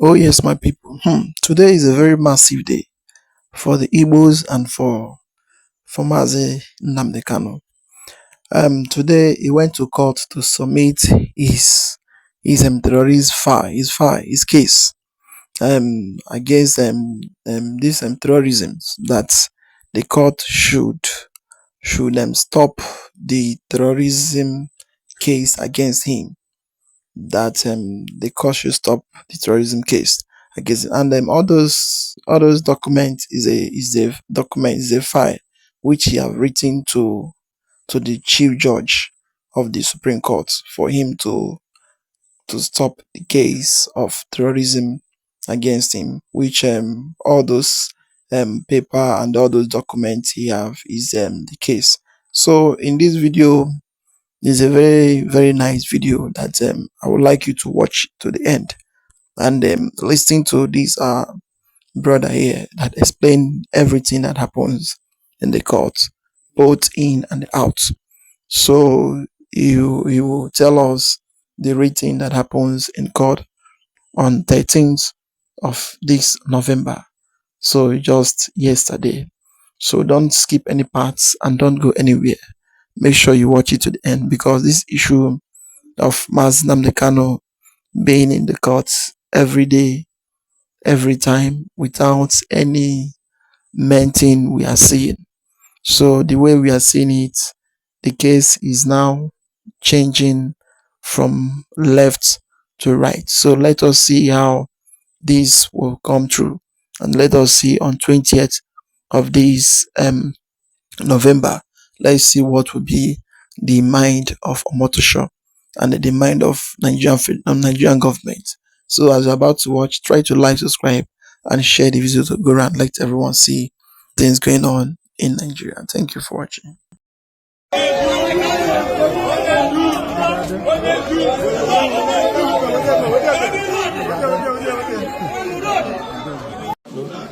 Oh yes, my people. Today is a very massive day for the Igbos and for Mazi Nnamdi Kanu. Today he went to court to submit his terrorist his case against this terrorism, that the court should stop the terrorism case against him, that the court should stop the terrorism case against, and all those documents is a file which he have written to the chief judge of the Supreme Court for him to stop the case of terrorism against him, which all those paper and all those documents he have is the case. So in this video, it's a very nice video that I would like you to watch to the end, and listening to this brother here that explain everything that happens in the court, both in and out. So he will tell us the reading that happens in court on 13th of this November. So just yesterday. So don't skip any parts and don't go anywhere. Make sure you watch it to the end, because this issue of Mazi Nnamdi Kanu being in the courts every day, every time, without any maintain we are seeing. So the way we are seeing it, the case is now changing from left to right. So let us see how this will come through, and let us see on 20th of this November. Let's see what will be the mind of Omotosho and the mind of Nigerian government. So as you're about to watch, try to like, subscribe, and share the video to go around, let everyone see things going on in Nigeria. Thank you for watching.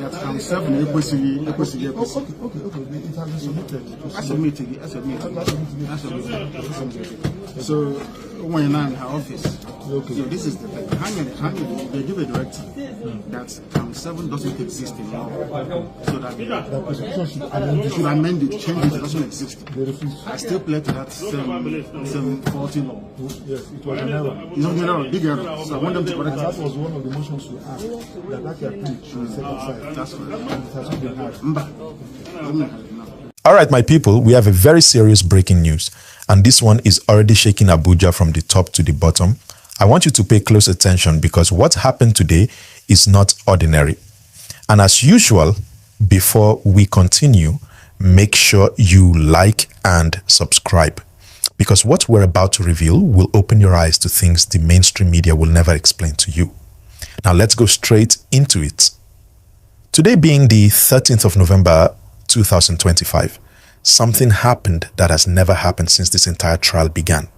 That comes 7 okay. It has been submitted. So when you're not in her office, okay. So this is the thing. Hanging, they give a directive that count 7 doesn't exist anymore. So that the should amend it, change it, it doesn't exist. I still play to that 740 law. Yes, it was an error. It's an error, big error. So I want them to correct that. That was one of the motions we asked, that appeal should be set aside. That's right. And it has not been heard. All right, my people, we have a very serious breaking news, and this one is already shaking Abuja from the top to the bottom. I want you to pay close attention, because what happened today is not ordinary. And as usual, before we continue, make sure you like and subscribe, because what we're about to reveal will open your eyes to things the mainstream media will never explain to you. Now let's go straight into it. Today being the 13th of November 2025, something happened that has never happened since this entire trial began.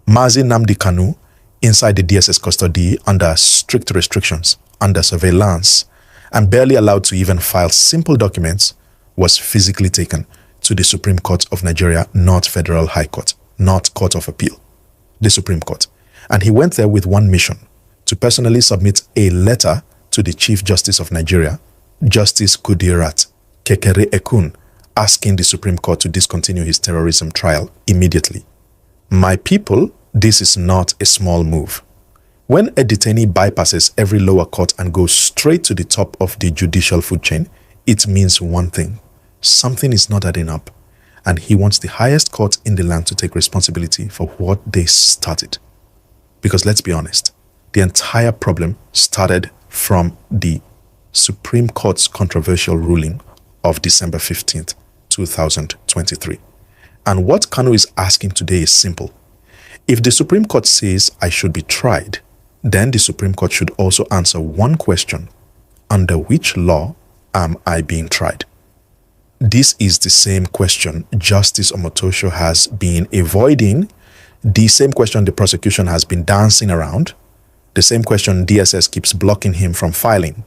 Mazi Nnamdi Kanu, inside the DSS custody under strict restrictions, under surveillance, and barely allowed to even file simple documents, was physically taken to the Supreme Court of Nigeria, not Federal High Court, not Court of Appeal, the Supreme Court. And he went there with one mission: to personally submit a letter to the Chief Justice of Nigeria, Justice Kudirat Kekere Ekun, asking the Supreme Court to discontinue his terrorism trial immediately. My people, this is not a small move. When a detainee bypasses every lower court and goes straight to the top of the judicial food chain, it means one thing: something is not adding up, and he wants the highest court in the land to take responsibility for what they started. Because let's be honest, the entire problem started from the Supreme Court's controversial ruling of December 15th, 2023. And what Kanu is asking today is simple. If the Supreme Court says I should be tried, then the Supreme Court should also answer one question: under which law am I being tried? This is the same question Justice Omotosho has been avoiding, the same question the prosecution has been dancing around, the same question DSS keeps blocking him from filing.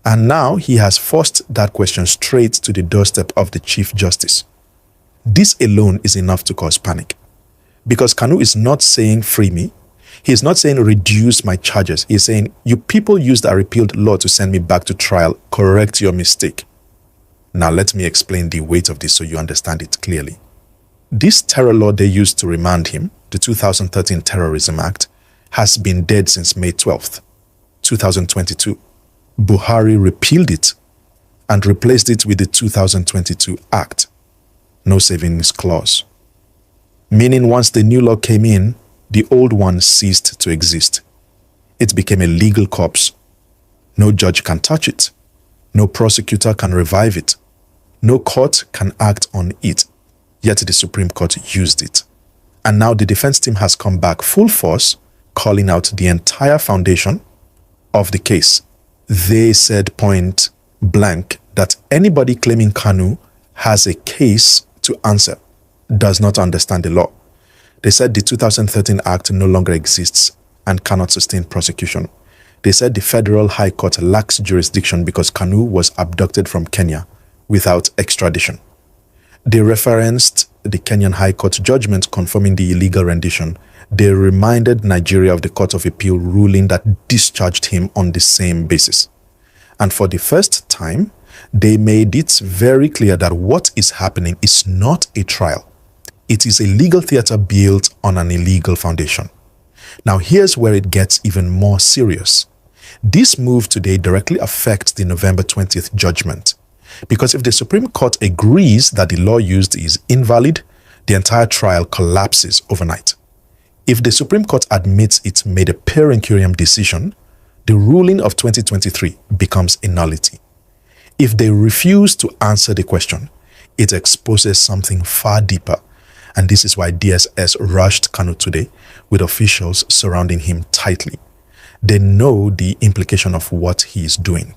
And now he has forced that question straight to the doorstep of the Chief Justice. This alone is enough to cause panic, because Kanu is not saying free me. He's not saying reduce my charges. He's saying you people used a repealed law to send me back to trial. Correct your mistake. Now let me explain the weight of this so you understand it clearly. This terror law they used to remand him, the 2013 Terrorism Act, has been dead since May 12th, 2022. Buhari repealed it and replaced it with the 2022 Act. No savings clause. Meaning once the new law came in, the old one ceased to exist. It became a legal corpse. No judge can touch it. No prosecutor can revive it. No court can act on it. Yet the Supreme Court used it. And now the defense team has come back full force, calling out the entire foundation of the case. They said point blank that anybody claiming Kanu has a case to answer does not understand the law. They said the 2013 Act no longer exists and cannot sustain prosecution. They said the Federal High Court lacks jurisdiction because Kanu was abducted from Kenya without extradition. They referenced the Kenyan High Court judgment confirming the illegal rendition. They reminded Nigeria of the Court of Appeal ruling that discharged him on the same basis. And for the first time, they made it very clear that what is happening is not a trial. It is a legal theater built on an illegal foundation. Now here's where it gets even more serious. This move today directly affects the November 20th judgment. Because if the Supreme Court agrees that the law used is invalid, the entire trial collapses overnight. If the Supreme Court admits it made a per incuriam decision, the ruling of 2023 becomes a nullity. If they refuse to answer the question, it exposes something far deeper. And this is why DSS rushed Kanu today with officials surrounding him tightly. They know the implication of what he is doing.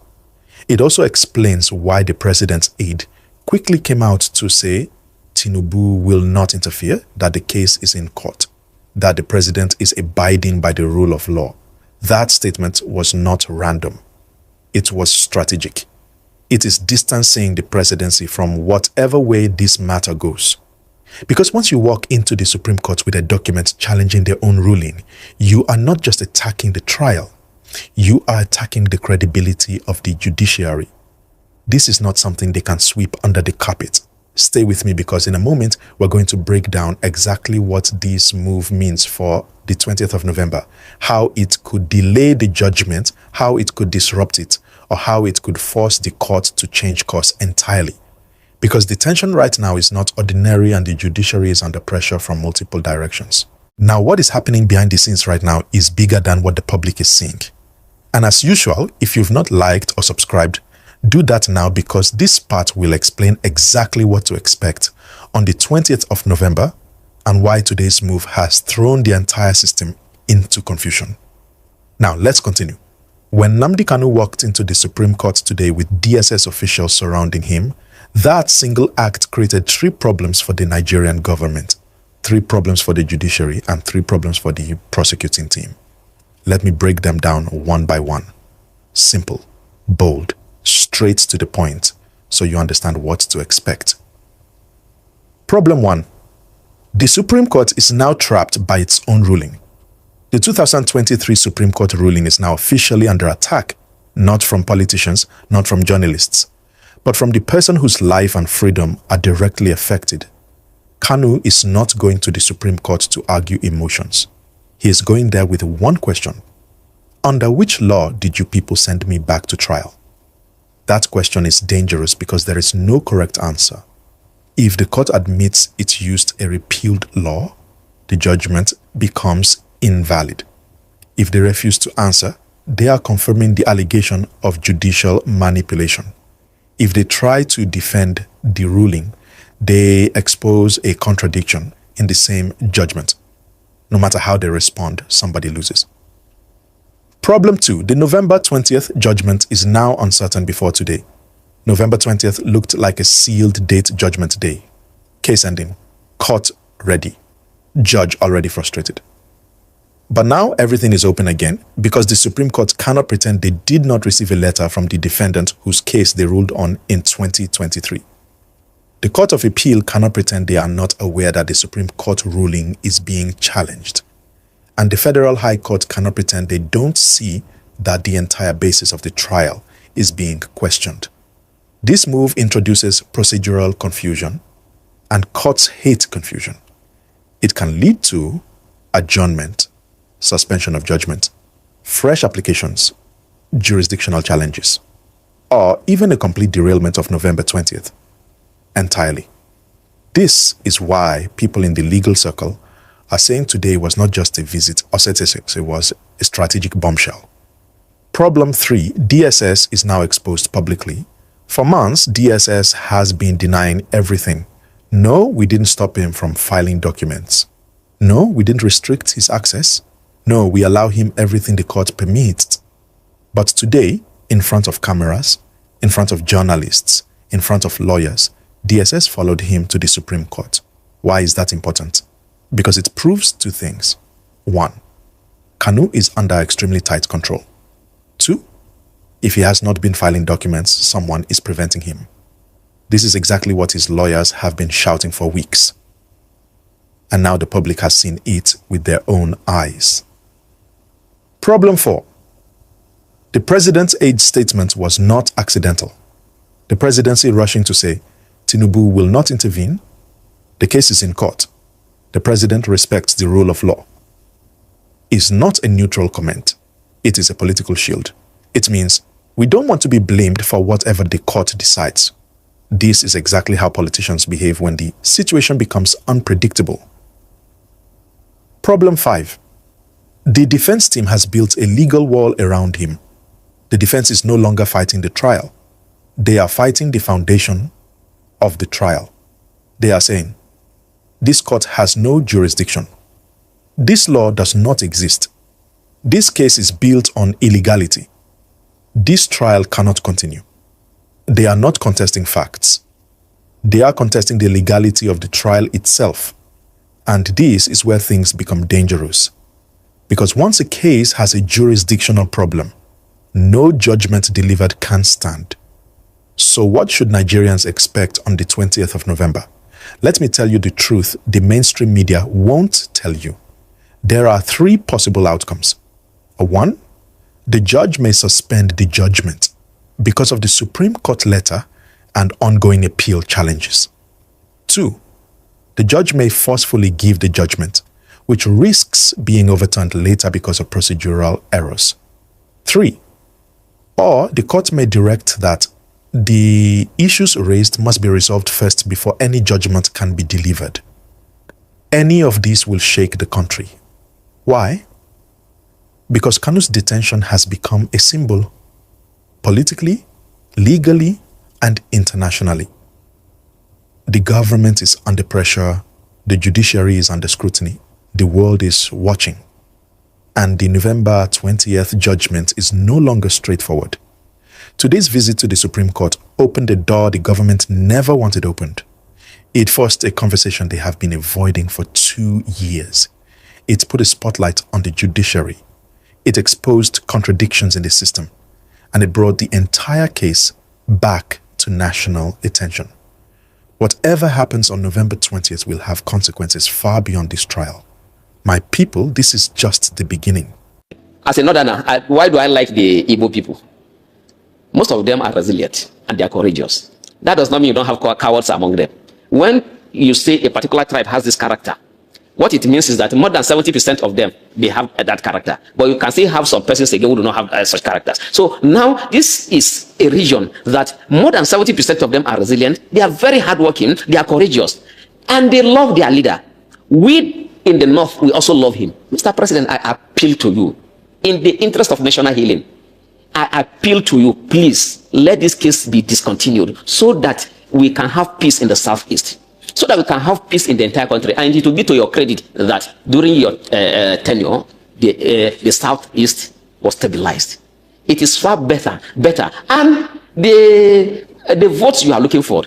It also explains why the president's aide quickly came out to say Tinubu will not interfere, that the case is in court, that the president is abiding by the rule of law. That statement was not random. It was strategic. It is distancing the presidency from whatever way this matter goes. Because once you walk into the Supreme Court with a document challenging their own ruling, you are not just attacking the trial. You are attacking the credibility of the judiciary. This is not something they can sweep under the carpet. Stay with me because in a moment, we're going to break down exactly what this move means for the 20th of November, how it could delay the judgment, how it could disrupt it, or how it could force the court to change course entirely. Because the tension right now is not ordinary and the judiciary is under pressure from multiple directions. Now, what is happening behind the scenes right now is bigger than what the public is seeing. And as usual, if you've not liked or subscribed, do that now because this part will explain exactly what to expect on the 20th of November and why today's move has thrown the entire system into confusion. Now, let's continue. When Nnamdi Kanu walked into the Supreme Court today with DSS officials surrounding him, that single act created 3 problems for the Nigerian government, 3 problems for the judiciary, and 3 problems for the prosecuting team. Let me break them down one by one. Simple, bold, straight to the point, so you understand what to expect. Problem 1. The Supreme Court is now trapped by its own ruling. The 2023 Supreme Court ruling is now officially under attack, not from politicians, not from journalists, but from the person whose life and freedom are directly affected. Kanu is not going to the Supreme Court to argue emotions. He is going there with one question. Under which law did you people send me back to trial? That question is dangerous because there is no correct answer. If the court admits it used a repealed law, the judgment becomes invalid. If they refuse to answer, they are confirming the allegation of judicial manipulation. If they try to defend the ruling, they expose a contradiction in the same judgment. No matter how they respond, somebody loses. Problem 2. The November 20th judgment is now uncertain before today. November 20th looked like a sealed date judgment day. Case ending. Court ready. Judge already frustrated. But now everything is open again because the Supreme Court cannot pretend they did not receive a letter from the defendant whose case they ruled on in 2023. The Court of Appeal cannot pretend they are not aware that the Supreme Court ruling is being challenged. and the Federal High Court cannot pretend they don't see that the entire basis of the trial is being questioned. This move introduces procedural confusion, and courts hate confusion. It can lead to adjournment, suspension of judgment, fresh applications, jurisdictional challenges, or even a complete derailment of November 20th entirely. This is why people in the legal circle are saying today was not just a visit, or it was a strategic bombshell. Problem 3, DSS is now exposed publicly. For months, DSS has been denying everything. No, we didn't stop him from filing documents. No, we didn't restrict his access. No, we allow him everything the court permits. But today, in front of cameras, in front of journalists, in front of lawyers, DSS followed him to the Supreme Court. Why is that important? Because it proves two things. 1, Kanu is under extremely tight control. 2, if he has not been filing documents, someone is preventing him. This is exactly what his lawyers have been shouting for weeks. And now the public has seen it with their own eyes. Problem 4. The president's aid statement was not accidental. The presidency rushing to say, Tinubu will not intervene. The case is in court. The president respects the rule of law. Is not a neutral comment. It is a political shield. It means we don't want to be blamed for whatever the court decides. This is exactly how politicians behave when the situation becomes unpredictable. Problem 5. The defense team has built a legal wall around him. The defense is no longer fighting the trial. They are fighting the foundation of the trial. They are saying, this court has no jurisdiction. This law does not exist. This case is built on illegality. This trial cannot continue. They are not contesting facts. They are contesting the legality of the trial itself. And this is where things become dangerous. Because once a case has a jurisdictional problem, no judgment delivered can stand. So what should Nigerians expect on the 20th of November? Let me tell you the truth the mainstream media won't tell you. There are 3 possible outcomes. 1, the judge may suspend the judgment because of the Supreme Court letter and ongoing appeal challenges. 2, the judge may forcefully give the judgment, which risks being overturned later because of procedural errors. 3, or the court may direct that the issues raised must be resolved first before any judgment can be delivered. Any of these will shake the country. Why? Because Kanu's detention has become a symbol, politically, legally, and internationally. The government is under pressure, the judiciary is under scrutiny, the world is watching, and the November 20th judgment is no longer straightforward. Today's visit to the Supreme Court opened a door the government never wanted opened. It forced a conversation they have been avoiding for 2 years. It put a spotlight on the judiciary. It exposed contradictions in the system, and it brought the entire case back to national attention. Whatever happens on November 20th will have consequences far beyond this trial. My people, this is just the beginning. As a northerner, why do I like the Igbo people? Most of them are resilient and they are courageous. That does not mean you don't have cowards among them. When you say a particular tribe has this character, what it means is that more than 70% of them, they have that character. But you can still have some persons again who do not have such characters. So now this is a region that more than 70% of them are resilient. They are very hardworking. They are courageous. And they love their leader. We in the North, we also love him. Mr. President, I appeal to you. In the interest of national healing, I appeal to you, please, let this case be discontinued so that we can have peace in the Southeast. So that we can have peace in the entire country. And it will be to your credit that during your tenure, the Southeast was stabilized. It is far better. And the votes you are looking for,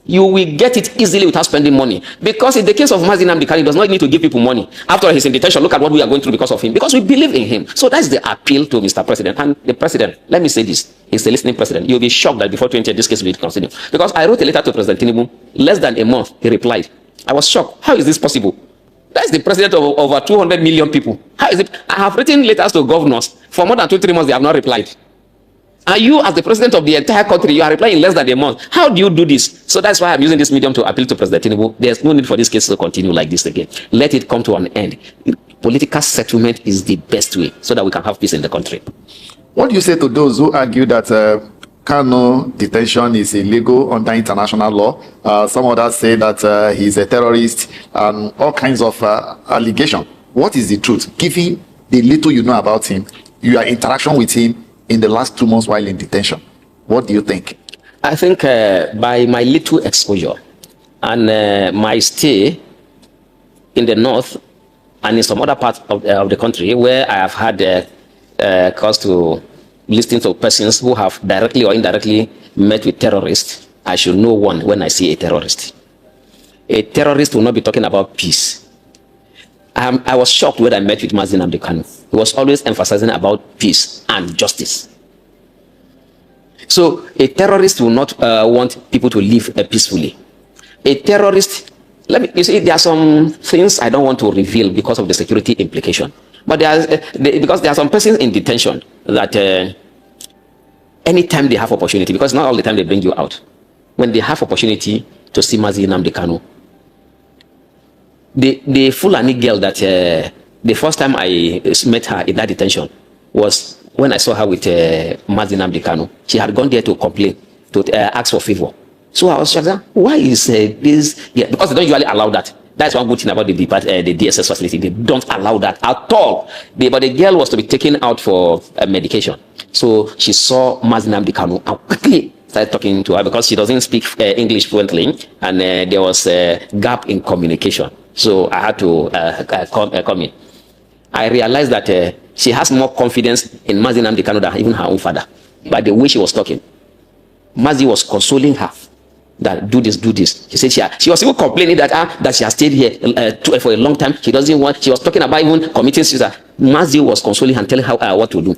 you will get it easily without spending money. Because in the case of Nnamdi Kanu, he does not need to give people money. After he's in detention, look at what we are going through because of him. Because we believe in him. So that's the appeal to Mr. President. And the President, let me say this, he's the listening President. You'll be shocked that before 20 this case will continue. Because I wrote a letter to President Tinubu, less than a month, he replied. I was shocked. How is this possible? That's the president of over 200 million people. How is it? I have written letters to governors for more than 2-3 months. They have not replied. And you, as the president of the entire country, you are replying in less than a month. How do you do this? So that's why I'm using this medium to appeal to President Tinubu. There's no need for this case to continue like this again. Let it come to an end. Political settlement is the best way so that we can have peace in the country. What do you say to those who argue that Kanu detention is illegal under international law? Some others say that he's a terrorist and all kinds of allegations. What is the truth? Given the little you know about him, your interaction with him in the last 2 months while in detention, what do you think? I think by my little exposure and my stay in the north and in some other parts of the country where I have had cause to listen to persons who have directly or indirectly met with terrorists, I should know one when I see a terrorist. A terrorist will not be talking about peace. I was shocked when I met with Nnamdi Kanu. He was always emphasizing about peace and justice. So a terrorist will not want people to live peacefully. A terrorist, you see, there are some things I don't want to reveal because of the security implication. But because there are some persons in detention that anytime they have opportunity, because not all the time they bring you out, when they have opportunity to see Nnamdi Kanu, the Fulani girl that the first time I met her in that detention was when I saw her with Nnamdi Kanu. She had gone there to complain, to ask for favor. So I was shocked, why is this? Yeah, because they don't usually allow that. That's one good thing about the DSS facility. They don't allow that at all. But the girl was to be taken out for medication. So she saw Nnamdi Kanu and quickly started talking to her because she doesn't speak English fluently, and there was a gap in communication. So I had to come in. I realized that she has more confidence in Nnamdi Kanu than even her own father. By the way she was talking, Mazi was consoling her that do this. She said she was even complaining that she has stayed here for a long time. She doesn't want. She was talking about even committing suicide. Mazi was consoling her and telling her what to do.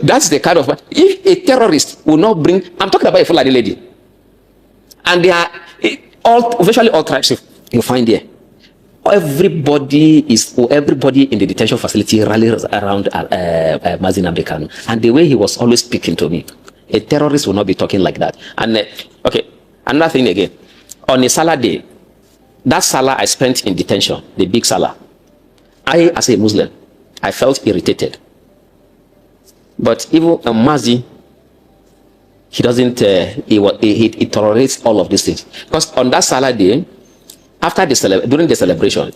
That's the kind of, if a terrorist will not bring. I'm talking about a Fulani lady, and they are virtually all tribes you find there. Everybody in the detention facility rallies around Nnamdi Kanu, and the way he was always speaking to me, a terrorist will not be talking like that. And okay, another thing again, on a Salah day, that Salah I spent in detention, the big Salah, I as a Muslim, I felt irritated. But even Mazi, he doesn't, he tolerates all of these things, because on that Salah day, during the celebration,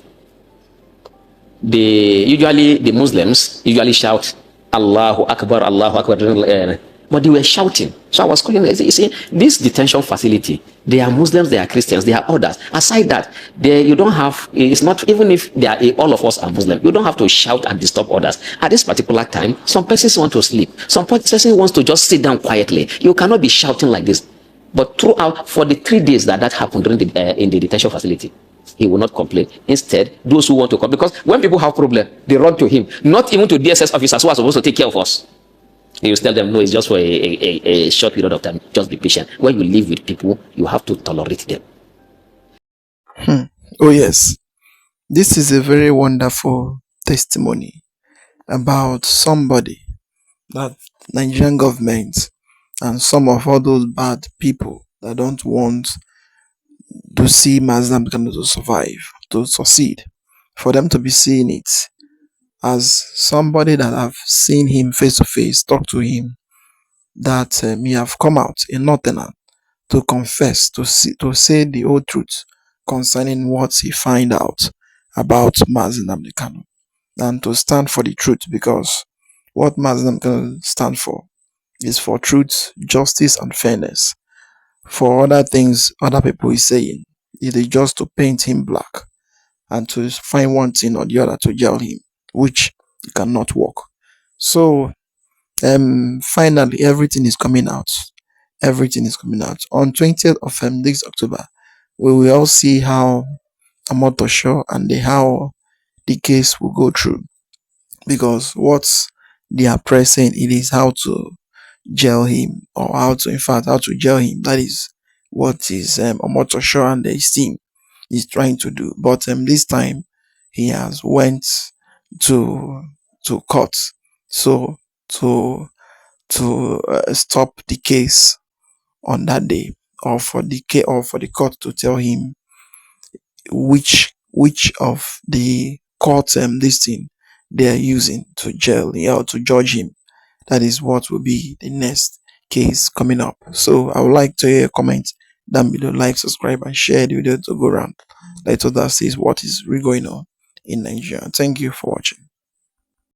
the Muslims usually shout Allahu Akbar, Allahu Akbar, but they were shouting. So I was calling, you see, this detention facility, they are Muslims, they are Christians, they are others. Aside that, you don't have, it's not, even if they are, all of us are Muslim, you don't have to shout and disturb others. At this particular time, some persons want to sleep, some person wants to just sit down quietly. You cannot be shouting like this. But throughout, for the 3 days that happened during in the detention facility, he will not complain. Instead, those who want to come, because when people have problem, they run to him, not even to DSS officers who are supposed to take care of us. He will tell them, no, it's just for a short period of time. Just be patient. When you live with people, you have to tolerate them. Oh yes, this is a very wonderful testimony about somebody that Nigerian government and some of all those bad people that don't want to see Nnamdi Kanu to survive, to succeed, for them to be seeing it as somebody that have seen him face to face, talk to him, that he have come out in Nottingham to confess, to say the whole truth concerning what he find out about Nnamdi Kanu, and to stand for the truth, because what Nnamdi Kanu stand for is for truth, justice, and fairness. For other things other people is saying, it is just to paint him black and to find one thing or the other to jail him, which cannot work. So finally everything is coming out. Everything is coming out. On 20th of this October, we will all see how Omotosho and how the case will go through. Because what they are pressing, it is how to jail him, or how to jail him. That is what is Omotosho and his team is trying to do. But this time, he has went to court, so to stop the case on that day, or for the court to tell him which of the court this thing they are using to jail, or to judge him. That is what will be the next case coming up. So I would like to hear your comments down below. Like, subscribe, and share the video to go around. Let others see what is really going on in Nigeria. Thank you for watching.